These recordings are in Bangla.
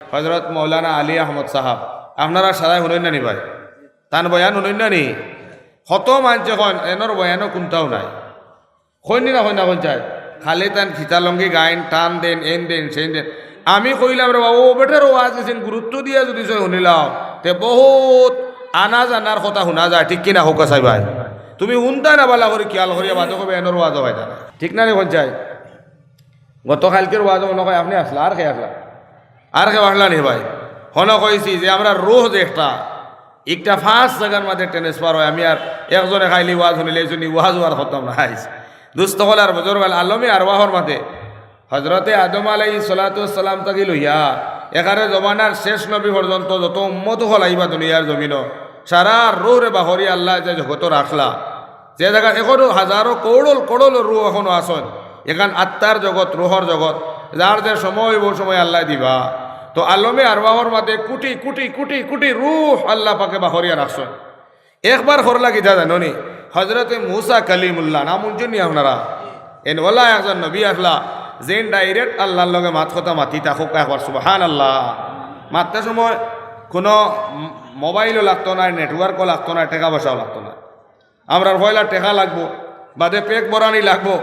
হজরত মৌলানা আলী আহমদ সাহাব আপনারা সারাই শুনেন না নি ভাই তান বয়ান শুনেন না নি কত মানছে কন এনর বয়ানও কোনটাও নাই কইনি না কই না কোন চাই খালি তান খিতালঙ্গি গাইন টান দেন এন দেন সেন দেন আমি কইলাম রে বাবু বেটার ওয়াজ দিয়েছেন গুরুত্ব দিয়া যদি শুনিলাম তে বহুত আনা জানার কথা শোনা যায় ঠিক কিনা হোক চাই ভাই তুমি শুনতা না বালা করে খেয়াল করিয়া বাদ কবে এনর ওয়াজ হয় না ঠিক না রে কোন চাই গতকালকের ওয়াজ মনে হয় আপনি আসলা আর খেয়ে আসলা আর কেউ আসলা নি ভাই হন কইছি যে আমরা রোজ একটা ফার্স্ট জায়গার মাঝে ট্রান্সফার হয় আমি আর একজনে খাইলি ওয়াজ শুনিলে শুনি ওয়াজ ওয়ার খতম না আইস দুস্থ হল আর বজর গেল আলমী আর ওয়াহর মাঝে হজরতে আদম আলাইহিস সালাতু ওয়াস সালাম তাকি লইয়া এখানে জমানার শেষ নবী পর্যন্ত যত উম্মত হল আইবা দুনিয়ার জমিন সারা রোরে বাহরি আল্লাহ যে জগত রাখলা যে জায়গা এখনো হাজারো করোড় রু এখনো আসন এখান আত্মার জগৎ রুহর জগৎ যার যে সময় বহু সময় আল্লাহ দিবা তো আলমে আরওয়াহর মাঝে কোটি কোটি কোটি কোটি রূহ আল্লাহ পাকে বাহরিয়া রাখছেন একবার হরলা কি জানো নি হজরতে মুসা কালিমুল্লাহ নাম উঞ্জনি আপনারা এন ওলা একজন নবী আসলা যেন ডাইরেক্ট আল্লাহর লগে মাত কথা মাতি থাকুক একবার সুবহানাল্লাহ মাততে সময় কোনো মোবাইলও লাগতো না নেটওয়ার্কও লাগতো না টাকা পয়সাও লাগতো না আমরা পয়লা টাকা লাগবো বাদে পেক বরানি লাগবো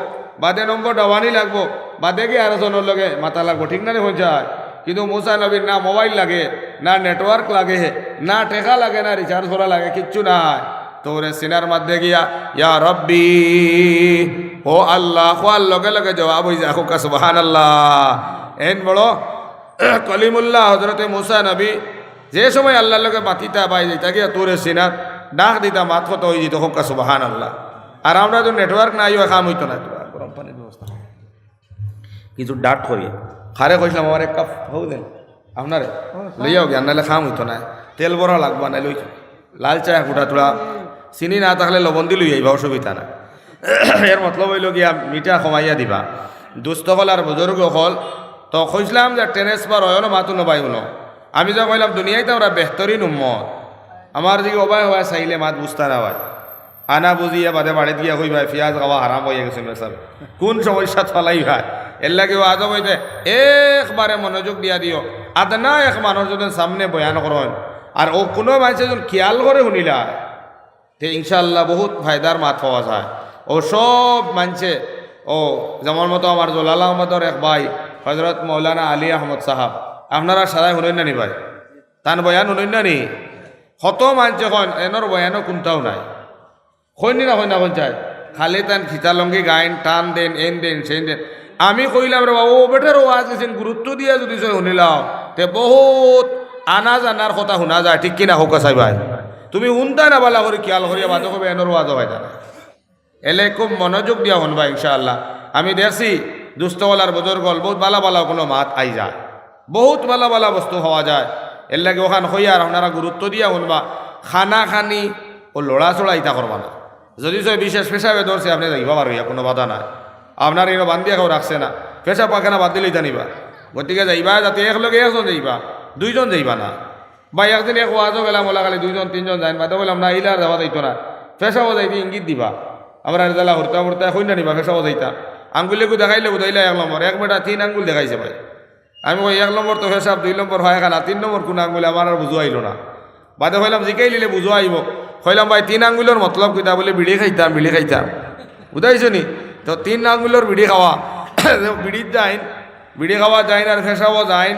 বাদে নম্বর ডাওয়ানি লাগবো বাদে কি আরো জনের লগে মাথা লাগবো ঠিক না হয়ে যায় কিন্তু মুসা নবীর না মোবাইল লাগে না নেটওয়ার্ক লাগে না টেকা লাগে না রিচার্জ করা লাগে কিচ্ছু নাই তোরে সিনার মধ্যে গিয়া ইয়া রব্বি ও আল্লাহ খোয়ার লগে লগে জবাব হয়ে যায় হুকা সুবহানাল্লাহ এন বড় কলিমুল্লাহ হজরতে মুসা নবী যে সময় আল্লাহর লগে মাতিতা বাই যাইতা গিয়া তোরে সিনার ডাক দিতা মাত কত হয়ে যেত হুকা সুবহানাল্লাহ আর আমরা তো নেটওয়ার্ক নাই কাম হইতো না গরম পানির ব্যবস্থা কিছু ডাট করিয়ে খারে কইলাম আমার এক কাপ হও দেন আপনারে লইয়াও জ্ঞান নাহলে খাম হইতো না তেল বড়া লাগবা না লই লাল চা কুটা তোলা চিনি না থাকলে লবণ দি লই আইবা অসুবিধা না এর মতলব হইল গিয়া মিঠা কমাইয়া দিবা দুস্থ হল আর বুজুর্গ হল তো কইসলাম যে ট্রান্সফার হয় না মাতো নবাই হলো আমি যা কইলাম দুনিয়ায় তো আমরা বেহতরিন উম্মত আমার দিকে অবাই হওয়া চাইলে মাত বুঝতা না হয় আনা বুঝিয়া বাদে বাড়ি দিয়া কই ভাই পেঁয়াজ খাওয়া হারাম হয়ে গেছে মেসাব কোন সমস্যা চলাই ভাই এর লাগে আজব হইতে একবারে মনোযোগ দিয়া দিও আদনা এক মানুষ যদি সামনে বয়ান করেন আর ও কোনো মানুষ যদি খেয়াল করে শুনিলা তে ইনশাল্লাহ বহুত ফায়দার মাত পাওয়া যায় ও সব মানছে ও যেমন মতো আমার জলাল আহমদর এক ভাই হজরত মৌলানা আলী আহমদ সাহাব আপনারা সারাই শুনেন না নি ভাই তান বয়ান শুনেন না নি কত মানছে কন এনর বয়ানও কোনটাও নাই কইনি না কই না কোন চাই খালি তান খিতালঙ্গি গাইন টান দেন এন দেন সেন দেন আমি কইলাম রে বাবু বেটার ওয়াজ দিয়েছেন গুরুত্ব দিয়া যদি শুনিলাম তে বহুত আনা জানার কথা শোনা যায় ঠিক কিনা হোক চাই ভাই তুমি শুনতা না বালা করে খেয়াল করিয়া বাদ কবে এনর ওয়াজ হয় না এলে খুব মনোযোগ দিয়া শুনবা ইনশাআল্লাহ আমি দেখছি দুস্থলার বুজুর্গ বহুত বালা বালা কোনো মাত আই যায় বহুত বালা বালা বস্তু হওয়া যায় এর লাগে ওখান হইয়া আর আপনারা গুরুত্ব দিয়া শুনবা খানা খানি ও লড়া চড়া ইতা করবা না যদি বিশেষ পেশাবে ধরছে আপনি যাইবা পারবিয়া কোনো বাধা নাই আপনার এনে বান্ধিয়া কেউ রাখছে না পেশা পাখানা বাদ দিলেই জানিবা গতিকে যাইবা যাতে একলগে একজন যাইবা দুইজন যাইবা না বা একদিন এক ওয়াজও গেলাম ওলা খালি দুইজন তিনজন যাইন বাদে বললাম না ইলার যাওয়া যাইতো না পেশাও যাইবি ইঙ্গিত দিবা আমরা রেজালা হরতা হরতা হই না নিবা পেশাও যাইতা আঙ্গুলিকে দেখাইলে বুঝাইলে 1 নম্বর 1 মিটার 3 আঙ্গুল দেখাইছে ভাই আমি ওই 1 নম্বর তো পেশাব 2 নম্বর হয় খানা 3 নম্বর কোন আঙ্গুলে আমার আর বুঝো আইলো না বাদে হইলাম জিকাই লিলে বুঝো আইব হইলাম ভাই 3 আঙ্গুলের মতলব কিতা বলে বিড়ি খাইতাম বুঝাইছো নি তো 3 আঙ্গুলের বিড়ি খাওয়া বিড়ির যাইন বিড়ি খাওয়া যাইন আর ফেসাও যাইন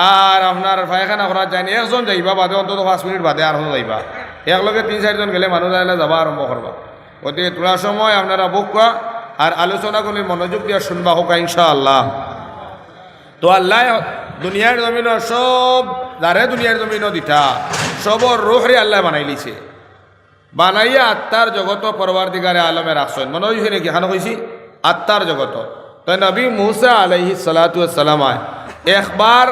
আর আপনার পায়খানা করা যাইন একজন যাইবা বাদে অন্তত 5 মিনিট বাদে আর যাইবা একলগে 3-4 জন গেলে মানুষ যাইলে যাবা আরম্ভ করবা গতিকে তোলার সময় আপনারা বুকা আর আলোচনা করে মনোযোগ দিয়া শুনবা হোক ইনশাআল্লাহ তো আল্লাহ দুনিয়ার জমিন সব যারে দুনিয়ার জমিন দিতা সবর রুহরে আল্লাহ বানাই লিছে বানাইয়া আত্মার জগত পরবর্তীকারে আলমে রাখছেন মনে হয়েছে নাকি হানো কইছি আত্মার জগত তো নবী মুসা আলাইহিস সালাতু ওয়াস সালাম একবার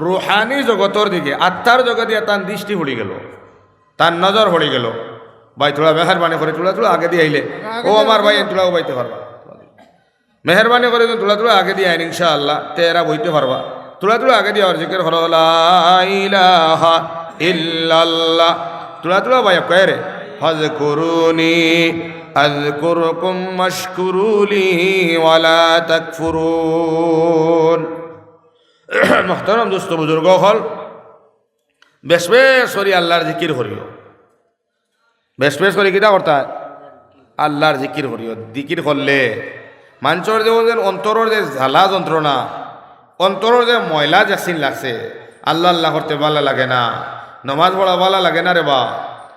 রুহানি জগতর দিকে আত্মার জগতে তার দৃষ্টি পড়ে গেল তার নজর পড়ে গেল ভাই তোরা মেহরবানি করে তোলা আগে দিয়ে আইলে ও আমার ভাই তোলাও বাইতে পারবা মেহরবানি করে তোলা আগে দিয়ে আইন ইনশাআল্লাহ তেরা বইতে পারবা তোলা আগে দিয়ে আর জিকির হলো লা ইলাহা ইল্লাল্লাহ তোলা ভাই কয় রে ফাযকুরুনি আযকুরকুম মাশকুরুলি ওয়ালা তাকফুরুন মহতরম দুস্থ বুজুর্গ হল বেশ বেশ করি আল্লাহর জিকির করিও, বেশ বেশ করি কিতা করতা আল্লাহর জিকির করিও। জিকির করলে মানুষের যে অন্তরের যে ঝালা যন্ত্রণা, অন্তরের যে ময়লা জাসিন লাগছে, আল্লাহ আল্লাহ করতে ভালো লাগে না, নমাজ পড়া ভালো লাগে না রে বা,